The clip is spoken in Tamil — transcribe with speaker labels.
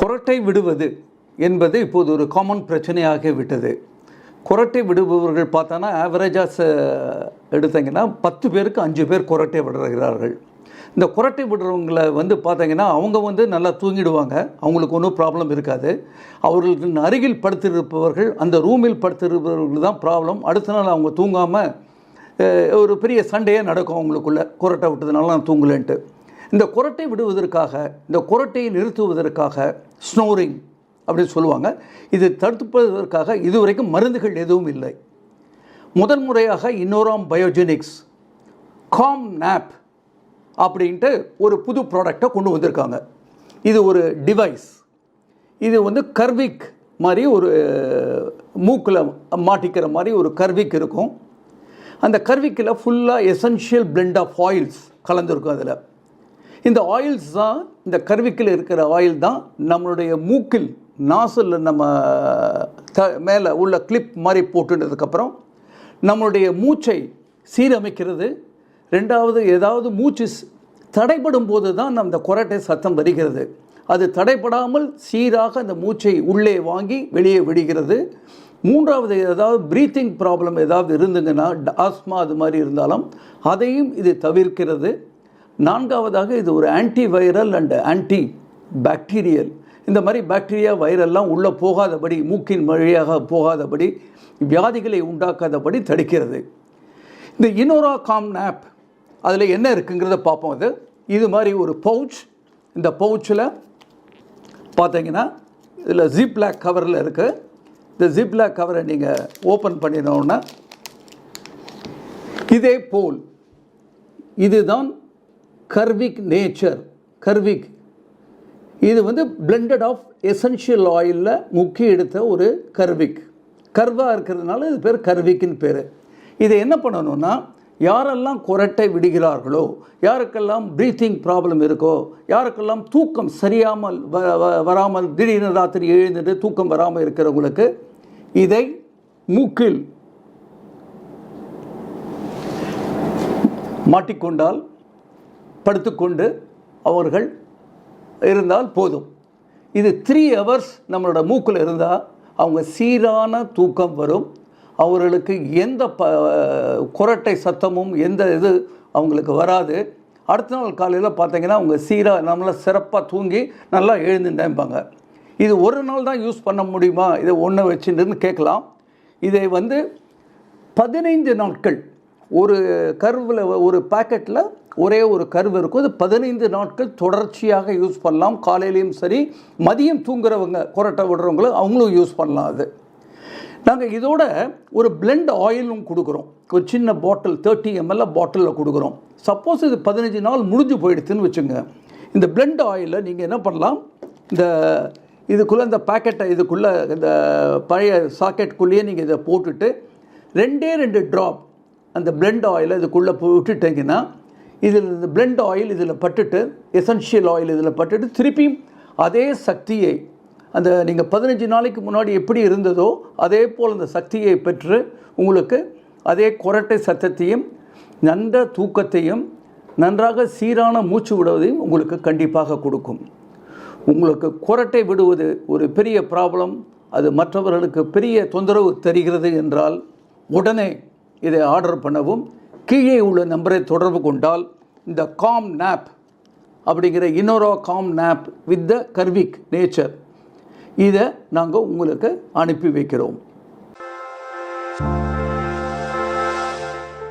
Speaker 1: குறட்டை விடுவது என்பது இப்போது ஒரு காமன் பிரச்சனையாக விட்டது. குறட்டை விடுபவர்கள் பார்த்தோன்னா ஆவரேஜாக எடுத்தீங்கன்னா 10 பேருக்கு 5 பேர் குறட்டை விடுகிறார்கள். இந்த குறட்டை விடுறவங்களை பார்த்தீங்கன்னா அவங்க நல்லா தூங்கிடுவாங்க, அவங்களுக்கு ஒன்றும் ப்ராப்ளம் இருக்காது. அவர்களுக்கு அருகில் படுத்திருப்பவர்கள், அந்த ரூமில் படுத்திருப்பவர்கள் தான் ப்ராப்ளம். அடுத்த நாள் அவங்க தூங்காமல் ஒரு பெரிய சண்டையே நடக்கும் அவங்களுக்குள்ள, குறட்டை விட்டதுனால நான் தூங்கலேன்ட்டு. இந்த குறட்டை விடுவதற்காக, இந்த குறட்டையை நிறுத்துவதற்காக ஸ்னோரிங் அப்படின்னு சொல்லுவாங்க. இது தடுப்பதற்காக இதுவரைக்கும் மருந்துகள் எதுவும் இல்லை. முதல் முறையாக INNORA பயோஜெனிக்ஸ் காம் நாப் அப்படின்ட்டு ஒரு புது ப்ராடக்டை கொண்டு வந்திருக்காங்க. இது ஒரு டிவைஸ். இது கர்விக் மாதிரி ஒரு மூக்கில் மாட்டிக்கிற மாதிரி ஒரு கர்விக் இருக்கும். அந்த கர்விக்கில் ஃபுல்லாக எசென்ஷியல் பிளெண்ட் ஆஃப் ஆயில்ஸ் கலந்துருக்கும். அதில் இந்த ஆயில்ஸ் தான், இந்த கர்விக்கில் இருக்கிற ஆயில் தான் நம்மளுடைய மூக்கில் நாசில் நம்ம மேலே உள்ள கிளிப் மாதிரி போட்டுனதுக்கப்புறம் நம்மளுடைய மூச்சை சீரமைக்கிறது. ரெண்டாவது, ஏதாவது மூச்சு தடைப்படும் போது தான் நம்ம இந்த குறட்டை சத்தம் வருகிறது. அது தடைப்படாமல் சீராக அந்த மூச்சை உள்ளே வாங்கி வெளியே விடுகிறது. மூன்றாவது, ஏதாவது ப்ரீத்திங் ப்ராப்ளம் ஏதாவது இருந்துங்கன்னா, ஆஸ்மா அது மாதிரி இருந்தாலும் அதையும் இது தவிர்க்கிறது. நான்காவதாக, இது ஒரு anti viral and anti bacterial. இந்த மாதிரி பாக்டீரியா வைரல்லாம் உள்ளே போகாதபடி, மூக்கின் வழியாக போகாதபடி, வியாதிகளை உண்டாக்காதபடி தடுக்கிறது. இந்த INNORA காம் நாப் அதில் என்ன இருக்குங்கிறத பார்ப்போம். இது மாதிரி ஒரு பவுச். இந்த பவுச்சில் பார்த்தீங்கன்னா இதில் ஜிப்லாக் கவரில் இருக்குது. இந்த ஜிப்லாக் கவரை நீங்கள் ஓப்பன் பண்ணினோன்னா இதே போல் இதுதான் கர்விக் நேச்சர். கர்விக் இது பிளெண்டட் ஆஃப் எசென்ஷியல் ஆயிலில் முக்கி எடுத்த ஒரு கர்விக். கர்வாக இருக்கிறதுனால இது பேர் கர்விக்கின் பேர். இதை என்ன பண்ணணும்னா, யாரெல்லாம் குறட்டை விடுகிறார்களோ, யாருக்கெல்லாம் ப்ரீத்திங் ப்ராப்ளம் இருக்கோ, யாருக்கெல்லாம் தூக்கம் சரியாமல் வராமல் திடீர்னு ராத்திரி எழுந்துட்டு தூக்கம் வராமல் இருக்கிறவங்களுக்கு இதை மூக்கில் மாட்டிக்கொண்டால், படுத்துக்கொண்டு அவர்கள் இருந்தால் போதும். இது 3 hours நம்மளோட மூக்கில் இருந்தால் அவங்க சீரான தூக்கம் வரும். அவர்களுக்கு எந்த குறட்டை சத்தமும் எந்த இது அவங்களுக்கு வராது. அடுத்த நாள் காலையில் பார்த்தீங்கன்னா அவங்க சீராக நம்மளை சிறப்பாக தூங்கி நல்லா எழுந்துட்டேன்பாங்க. இது ஒரு நாள் தான் யூஸ் பண்ண முடியுமா, இதை ஒன்று வச்சுன்னு கேட்கலாம். இதை 15 நாட்கள் ஒரு கர்வில், ஒரு பேக்கெட்டில் ஒரே ஒரு கர்வ் இருக்கும். இது 15 நாட்கள் தொடர்ச்சியாக யூஸ் பண்ணலாம். காலையிலையும் சரி, மதியம் தூங்குறவங்க குறட்டை விடுறவங்களும் அவங்களும் யூஸ் பண்ணலாம். அது நாங்கள் இதோட ஒரு பிளெண்ட் ஆயிலும் கொடுக்குறோம். ஒரு சின்ன பாட்டில் 30 ml பாட்டிலில் கொடுக்குறோம். சப்போஸ் இது 15 நாள் முடிஞ்சு போயிடுதுன்னு வச்சுங்க, இந்த பிளெண்ட் ஆயிலில் நீங்கள் என்ன பண்ணலாம், இந்த இதுக்குள்ளே இந்த பேக்கெட்டை இதுக்குள்ளே இந்த பழைய சாக்கெட்டுக்குள்ளேயே நீங்கள் இதை போட்டுட்டு 2 ட்ராப் அந்த பிளெண்ட் ஆயிலை இதுக்குள்ளே விட்டுட்டிங்கன்னா, இதில் இந்த பிளெண்ட் ஆயில் இதில் பட்டுட்டு, எசென்ஷியல் ஆயில் இதில் பட்டுட்டு, திருப்பியும் அதே சக்தியை, அந்த நீங்கள் 15 நாளைக்கு முன்னாடி எப்படி இருந்ததோ அதே போல் அந்த சக்தியை பெற்று உங்களுக்கு அதே குறட்டை சத்தத்தையும் நன்ற தூக்கத்தையும் நன்றாக சீரான மூச்சு விடுவதையும் உங்களுக்கு கண்டிப்பாக கொடுக்கும். உங்களுக்கு குறட்டை விடுவது ஒரு பெரிய ப்ராப்ளம், அது மற்றவர்களுக்கு பெரிய தொந்தரவு தருகிறது என்றால் உடனே இதை ஆர்டர் பண்ணவும். கீழே உள்ள நம்பரை தொடர்பு கொண்டால் இந்த காம் நாப் அப்படிங்கிற INNORA காம் நாப் வித் த கர்விக் நேச்சர் இதை நாங்கள் உங்களுக்கு அனுப்பி வைக்கிறோம்.